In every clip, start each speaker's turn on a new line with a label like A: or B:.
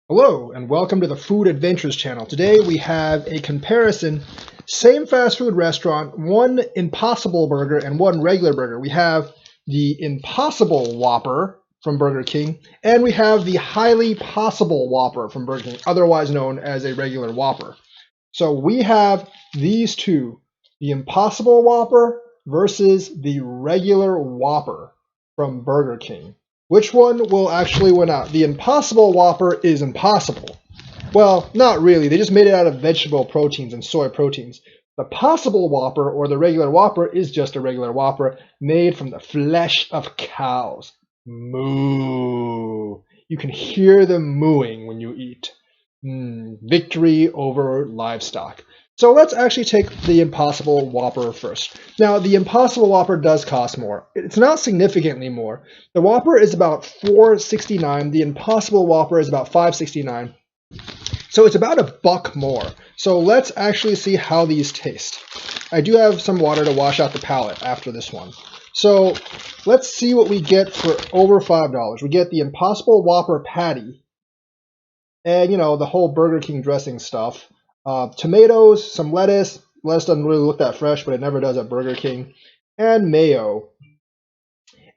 A: Hello and welcome to the Food Adventures channel. Today we have a comparison, same fast food restaurant, one Impossible Burger and one regular burger. We have the Impossible Whopper from Burger King and we have the Highly Possible Whopper from Burger King, otherwise known as a regular Whopper. So we have these two, the Impossible Whopper versus the regular Whopper from Burger King. Which one will actually win out? The Impossible Whopper is impossible. Well, not really. They just made it out of vegetable proteins and soy proteins. The Possible Whopper, or the regular Whopper, is just a regular Whopper made from the flesh of cows. Moo. You can hear them mooing when you eat. Victory over livestock. So let's actually take the Impossible Whopper first. Now, the Impossible Whopper does cost more. It's not significantly more. The Whopper is about $4.69. The Impossible Whopper is about $5.69. So it's about $1 more. So let's actually see how these taste. I do have some water to wash out the palate after this one. So let's see what we get for over $5. We get the Impossible Whopper patty and, the whole Burger King dressing stuff. Tomatoes, some lettuce. Lettuce doesn't really look that fresh, but it never does at Burger King. And mayo.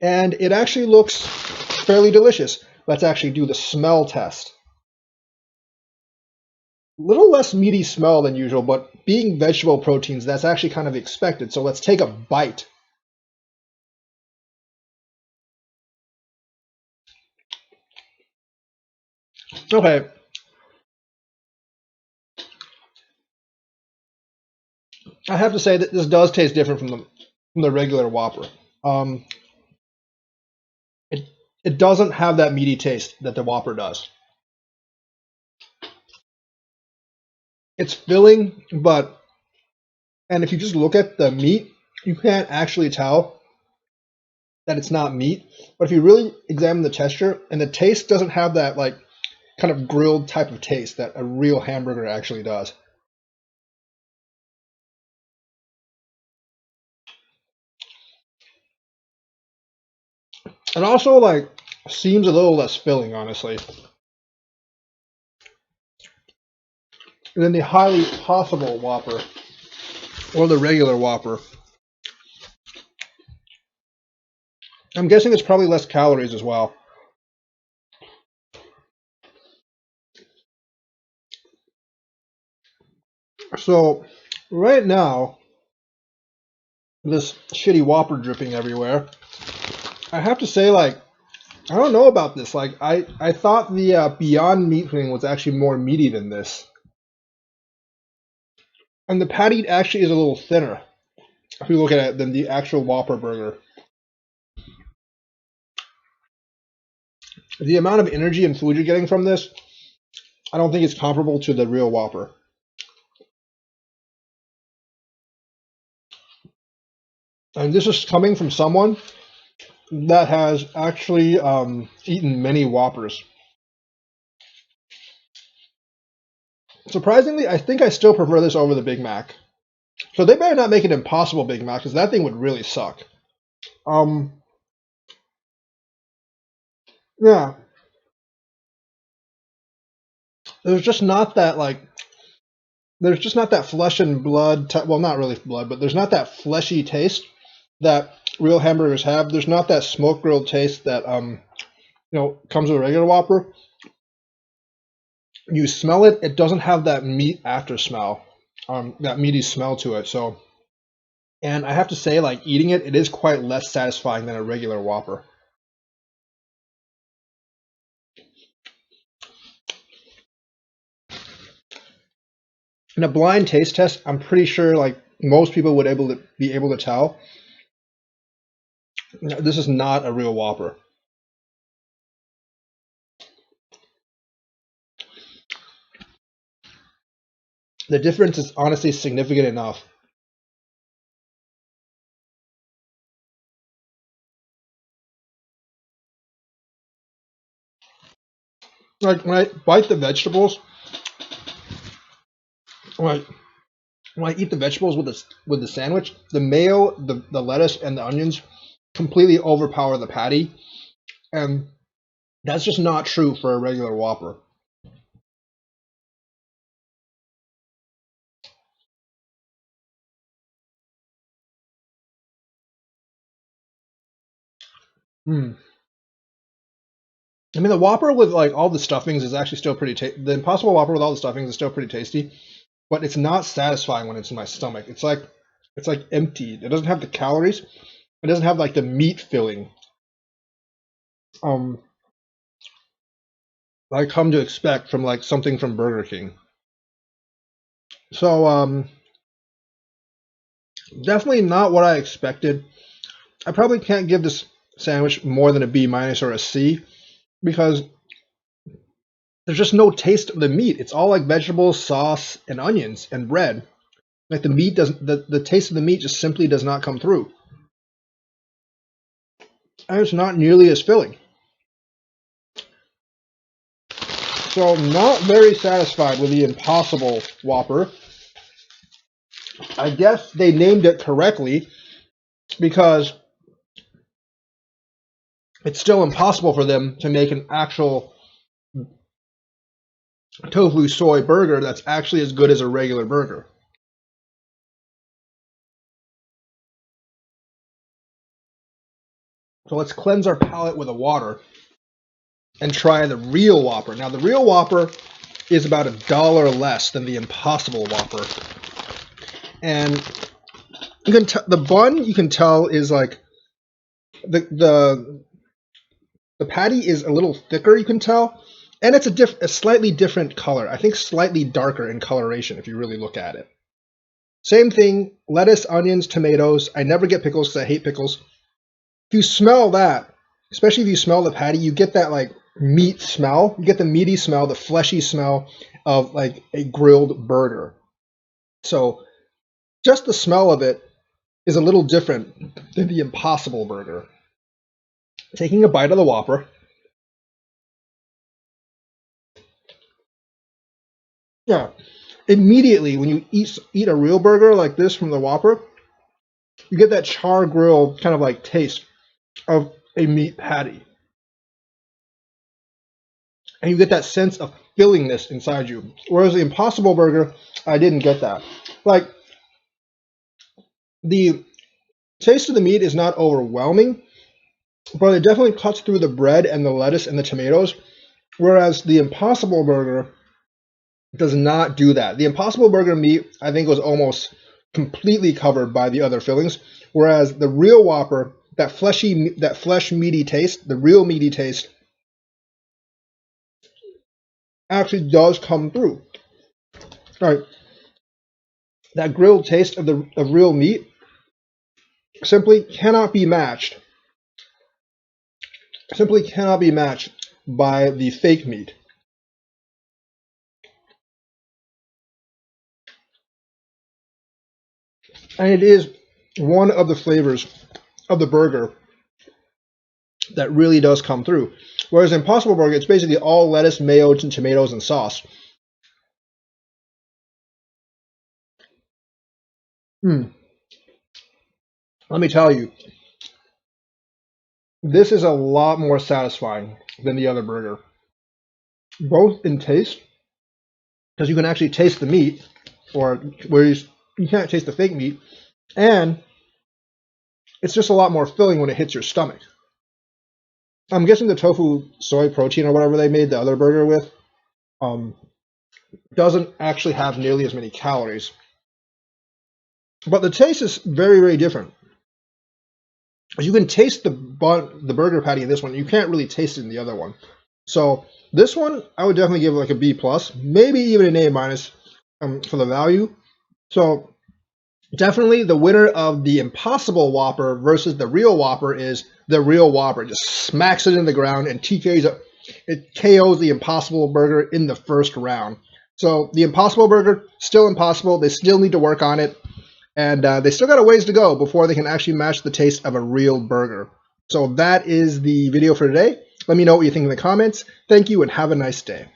A: And it actually looks fairly delicious. Let's actually do the smell test. A little less meaty smell than usual, but being vegetable proteins, that's actually kind of expected. So let's take a bite. Okay. I have to say that this does taste different from the regular Whopper. It doesn't have that meaty taste that the Whopper does. It's filling, and if you just look at the meat, you can't actually tell that it's not meat. But if you really examine the texture, and the taste doesn't have that kind of grilled type of taste that a real hamburger actually does. It also seems a little less filling, honestly. And then the Highly Possible Whopper, or the regular Whopper. I'm guessing it's probably less calories as well. So right now, this shitty Whopper dripping everywhere. I have to say, I don't know about this. I thought the Beyond Meat thing was actually more meaty than this. And the patty actually is a little thinner, if you look at it, than the actual Whopper burger. The amount of energy and food you're getting from this, I don't think it's comparable to the real Whopper. And this is coming from someone that has actually eaten many Whoppers. Surprisingly, I think I still prefer this over the Big Mac. So they better not make an Impossible Big Mac, because that thing would really suck. Yeah. There's just not that flesh and blood, well, not really blood, but there's not that fleshy taste that real hamburgers have. There's not that smoke grilled taste that comes with a regular Whopper. You smell it, it doesn't have that meat after smell, that meaty smell to it. So, and I have to say, eating it, it is quite less satisfying than a regular Whopper. In a blind taste test, I'm pretty sure most people would be able to tell this is not a real Whopper. The difference is honestly significant enough. When I bite the vegetables, when I eat the vegetables with the sandwich, the mayo, the lettuce, and the onions completely overpower the patty, and that's just not true for a regular Whopper. Hmm. I mean, the Whopper with like all the stuffings is actually still pretty tasty. The Impossible Whopper with all the stuffings is still pretty tasty, but it's not satisfying when it's in my stomach. It's like empty. It doesn't have the calories. It doesn't have like the meat filling. Um, I come to expect from like something from Burger King. So definitely not what I expected. I probably can't give this sandwich more than a B minus or a C because there's just no taste of the meat. It's all like vegetables, sauce, and onions and bread. Like the meat doesn't the taste of the meat just simply does not come through. And it's not nearly as filling. So I'm not very satisfied with the Impossible Whopper. I guess they named it correctly because it's still impossible for them to make an actual tofu soy burger that's actually as good as a regular burger. So let's cleanse our palate with a water and try the real Whopper. Now the real Whopper is about $1 less than the Impossible Whopper. And you can the bun you can tell is like the patty is a little thicker, you can tell, and it's a slightly different color. I think slightly darker in coloration if you really look at it. Same thing, lettuce, onions, tomatoes. I never get pickles because I hate pickles. If you smell that, especially if you smell the patty, you get that like meat smell. You get the meaty smell, the fleshy smell of like a grilled burger. So just the smell of it is a little different than the Impossible Burger. Taking a bite of the Whopper. Yeah, immediately when you eat a real burger like this from the Whopper, you get that char grilled kind of like taste of a meat patty. And you get that sense of fillingness inside you. Whereas the Impossible Burger, I didn't get that. Like, the taste of the meat is not overwhelming, but it definitely cuts through the bread and the lettuce and the tomatoes. Whereas the Impossible Burger does not do that. The Impossible Burger meat, I think, was almost completely covered by the other fillings. Whereas the real Whopper, that flesh meaty taste, the real meaty taste, actually does come through. All right, that grilled taste of real meat simply cannot be matched. Simply cannot be matched by the fake meat. And it is one of the flavors of the burger that really does come through. Whereas Impossible Burger, it's basically all lettuce, mayo, and tomatoes and sauce. Let me tell you, this is a lot more satisfying than the other burger. Both in taste, because you can actually taste the meat, or whereas you can't taste the fake meat, and it's just a lot more filling when it hits your stomach. I'm guessing the tofu soy protein or whatever they made the other burger with doesn't actually have nearly as many calories. But the taste is very, very different. You can taste the burger patty in this one. You can't really taste it in the other one. So this one, I would definitely give like a B+, maybe even an A- for the value. So definitely the winner of the Impossible Whopper versus the real Whopper is the real Whopper. It just smacks it in the ground and it KOs the Impossible Burger in the first round. So the Impossible Burger, still impossible. They still need to work on it. And they still got a ways to go before they can actually match the taste of a real burger. So that is the video for today. Let me know what you think in the comments. Thank you and have a nice day.